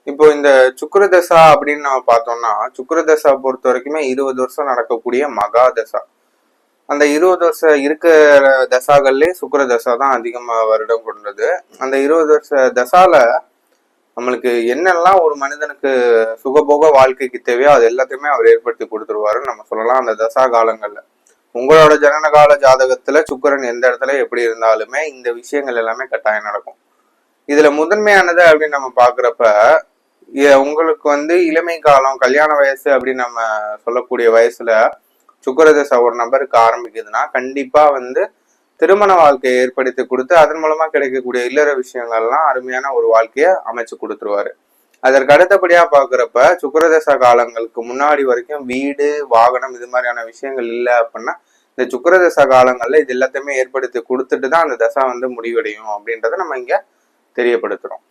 இப்போ இந்த சுக்கிரதசா அப்படின்னு நம்ம பார்த்தோம்னா, சுக்கிரதசா பொறுத்த வரைக்குமே 20 வருஷம் நடக்கக்கூடிய மகா தசா. அந்த 20 வருஷம் இருக்கிற தசாகள்லயே சுக்கிரதசா தான் அதிகமா வருடம் கொண்டது. அந்த 20 வருஷ தசால நம்மளுக்கு என்னெல்லாம் ஒரு மனிதனுக்கு சுகபோக வாழ்க்கைக்கு தேவையோ அது எல்லாத்தையுமே அவர் ஏற்படுத்தி கொடுத்துருவாருன்னு நம்ம சொல்லலாம் அந்த தசா காலங்கள்ல. உங்களோட ஜனனகால ஜாதகத்துல சுக்கிரன் எந்த இடத்துல எப்படி இருந்தாலுமே இந்த விஷயங்கள் எல்லாமே கட்டாயம் நடக்கும். இதுல முதன்மையானது அப்படின்னு நம்ம பாக்குறப்ப, உங்களுக்கு இளமை காலம், கல்யாண வயசு அப்படின்னு நம்ம சொல்லக்கூடிய வயசுல சுக்கிரதசை ஒரு நபருக்கு ஆரம்பிக்குதுன்னா கண்டிப்பா திருமண வாழ்க்கையை ஏற்படுத்தி கொடுத்து அதன் மூலமா கிடைக்கக்கூடிய இல்லற விஷயங்கள்லாம் அருமையான ஒரு வாழ்க்கையை அமைச்சு கொடுத்துருவாரு. அதற்கு அடுத்தபடியா பாக்குறப்ப சுக்கிரதசா காலங்களுக்கு முன்னாடி வரைக்கும் வீடு, வாகனம் இது மாதிரியான விஷயங்கள் இல்லை அப்படின்னா இந்த சுக்கிரதசா காலங்கள்ல இது எல்லாத்தையுமே ஏற்படுத்தி கொடுத்துட்டு தான் அந்த தசா முடிவடையும் அப்படின்றத நம்ம இங்க தெரியப்படுத்துறோம்.